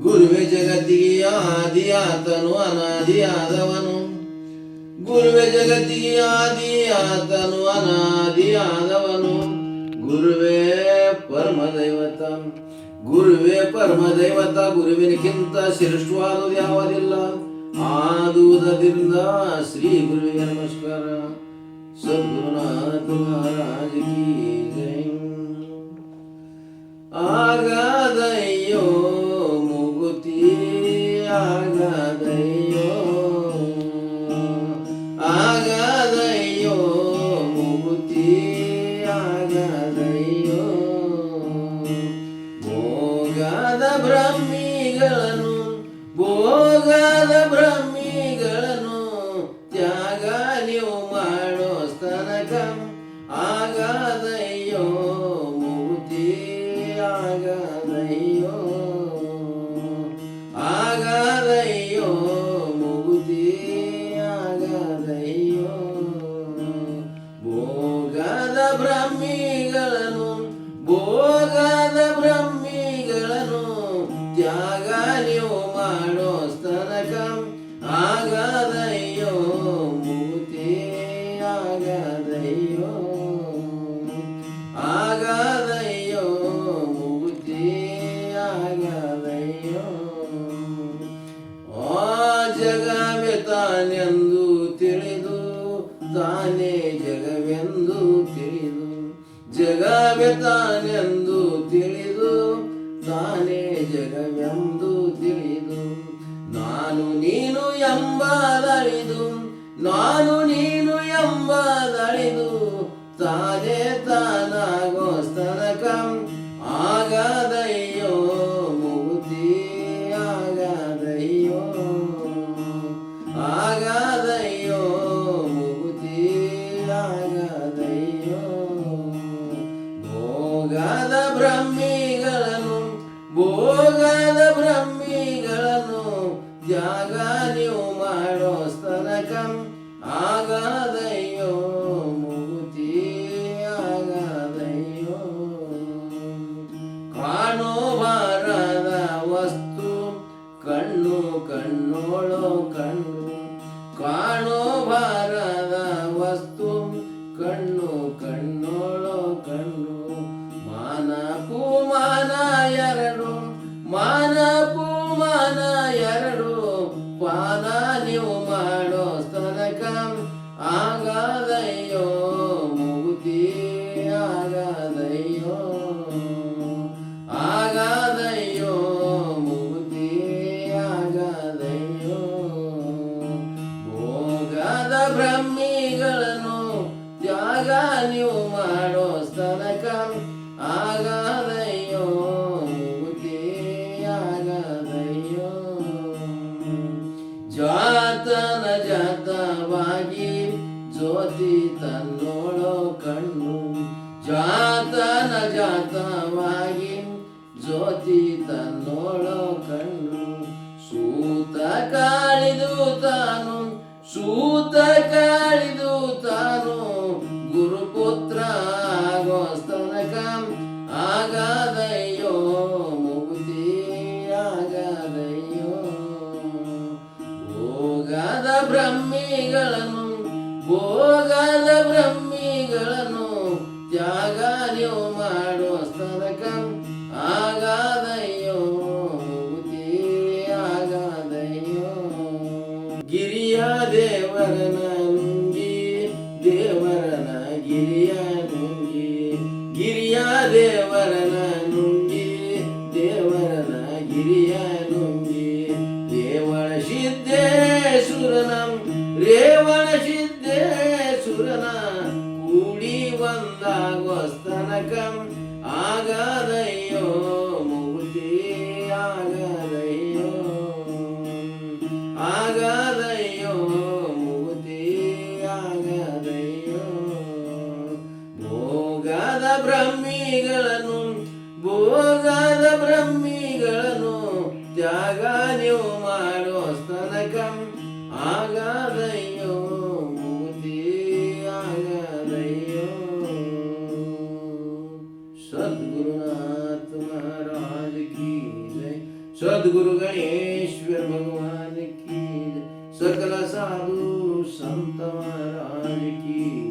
ಗುರುವೆ ಜಗತ್ತಿಗೆ ಆದಿಯಾತನು ಅನಾದಿಯಾದವನು. ಗುರುವೆ ಜಗತ್ತಿಗೆ ಆದಿಯಾತನು ಅನಾದಿಯಾದವನು. ಗುರುವೇ ಪರಮದೈವತ, ಗುರುವೇ ಪರಮದೈವತ. ಗುರುವಿನಕ್ಕಿಂತ ಶ್ರೇಷ್ಠವಾದುದು ಯಾವುದಿಲ್ಲ. ಆದುದರಿಂದ ಶ್ರೀ ಗುರುವಿಗೆ ನಮಸ್ಕಾರ. ಸದ್ಗುರುನಾಥ ಮಹಾರಾಜ ಕಿ ಜೈ. ಆಗದಯ್ಯೋ ಮುಗುತಿ ಆಗದಯ್ಯೋ, ಆಗದಯ್ಯೋ ಮುಗುತಿ ಆಗದಯ್ಯೋ. ಭೋಗದ ಬ್ರಹ್ಮಿಗಳನ್ನು, ಭೋಗದ ಬ್ರಹ್ಮಿಗಳನ್ನು ತ್ಯಾಗ ನೀವು ಮಾಡೋ ಸ್ತನಕ ಆಗದಯ್ಯೋ ಮುಗುತಿ ಆಗದಯ್ಯೋ, ಆಗದಯ್ಯೋ ಮುಗುತಿ ಆಗದಯ್ಯೋ. ಭೋಗದ ಬ್ರಹ್ಮಿಗಳನ್ನು, ಭೋಗದ ಬ್ರಹ್ಮಿಗಳನ್ನು ತ್ಯಾಗ ನೀವು ಮಾಡೋ ಸ್ತನಕ ಆಗದಯ್ಯೋ ಮುಗುತಿ ಆಗದಯ್ಯೋ, ಆಗದಯ್ಯೋ ಮುಗುತಿ ಆಗದಯ್ಯೋ. ಆ ಜಗವೇ ತಾನೆಂದು ತಿಳಿದು, ತಾನೇ ಜಗವೆಂದು ತಿಳಿದು, ಜಗವೇ ತಾನೆಂದು ತಿಳಿದು, ತಾನೇ ಜಗವೆಂದು ತಿಳಿದು. ನಾನು ನೀನು ಎಂಬುದಳಿದು, ನಾನು ನೀನು ಎಂಬುದಳಿದು, ತಾನೇ ತಾನಾಗೋ ಸ್ತನಕ ಆಗದಯ್ಯೋ ಮುಗುತಿ ಆಗದಯ್ಯೋ, ಆಗದಯ್ಯೋ ಮುಗುತಿ ಆಗದಯ್ಯೋ. ಭೋಗದ ಬ್ರಹ್ಮಿಗಳನ್ನು, ಭೋಗದ ಬ್ರಹ್ಮಿಗಳನ್ನು ತ್ಯಾಗ ನೀವು ಮಾಡೋ ಸ್ತನಕ ಆಗದಯ್ಯೋ ಮುಗುತಿ ಆಗದಯ್ಯೋ. ಕಾಣೋ ಬಾರದ ವಸ್ತು ಕಣ್ಣು ಕಣ್ಣೋಳೋ ಕಣ್ಣು, ಕಾಣೋ ಬಾರದ ವಸ್ತು ಕಣ್ಣು ಕಣ್ಣೋಳೋ ಕಣ್ಣು. ಮಾನ ಪೂಮಾನ ಎರಡು, ಮಾನ ಪೂಮಾನ ಎರಡು ಪಾನ ನೀವು ಮಾಡೋ ಸ್ತನಕ ಆಗದಯ್ಯೋ ಮುಗುತಿ ಆಗದಯ್ಯೋ, ಆಗದಯ್ಯೋ ಮುಗುತಿ ಆಗದಯ್ಯೋ. ಭೋಗದ ಬ್ರಹ್ಮಿಗಳನ್ನು ತ್ಯಾಗ ನೀವು ಮಾಡೋ ಸ್ತನಕ ಆಗದಯ್ಯೋ ಮುಗುತಿ ಆಗದಯ್ಯೋ. ಜಾತನ ಜಾತವಾಗಿ ಜ್ಯೋತಿ ತನ್ನೋಳೋ ಕಣ್ಣು, ಜಾತನ ಜಾತವಾಗಿ ಜ್ಯೋತಿ ತನ್ನೋಳೋ ಕಣ್ಣು. ಸೂತ ಕಾಳಿದು ತಾನು, ಸೂತ ಕಾಳಿದು ತಾನು, ಗುರುಪುತ್ರ ಆಗೋ ಸ್ತನಕ ಆಗದಯ್ಯೋ ಮುಗುತಿ ಆಗದಯ್ಯೋ. ಭೋಗದ ಬ್ರಹ್ಮಿಗಳನ್ನು, ಭೋಗದ ಬ್ರಹ್ಮಿಗಳನ್ನು ತ್ಯಾಗ ನೀವು ಮಾಡೋ ಸ್ತನಕ ಆಗದಯ್ಯೋ ಮುಗುತಿ ಆಗದಯ್ಯೋ. ಗಿರಿಯ ದೇವರನ ನುಂಗಿ, ದೇವರನ ಗಿರಿಯ ನುಂಗಿ, ಗಿರಿಯ ದೇವರನ ನುಂಗಿ, ದೇವರನ ಗಿರಿಯ ನುಂಗಿ. ರೇವಣ ಸಿದ್ದೇಶ್ವರನ, ರೇವಣ ಸಿದ್ದೇಶ್ವರನ ಕೂಡಿ ಒಂದಾಗೋ ಸ್ತನಕ ಆಗದಯ್ಯೋ ಮುಗುತಿ ಆಗದಯ್ಯೋ, ಆಗದಯ್ಯೋ ಮುಗುತಿ ಆಗದಯ್ಯೋ. ಭೋಗದ ಬ್ರಹ್ಮಿಗಳನ್ನು, ಭೋಗದ ಬ್ರಹ್ಮಿಗಳನ್ನು ತ್ಯಾಗ ನೀವು ಮಾಡೋ ಸ್ತನಕ ಆಗದಯ್ಯೋ ಮುಗುತಿ ಆಗದಯ್ಯೋ. सद्गुरुनाथ महाराज की सद्गुरु गणेश्वर भगवान की जय। सकल साधु संत महाराज की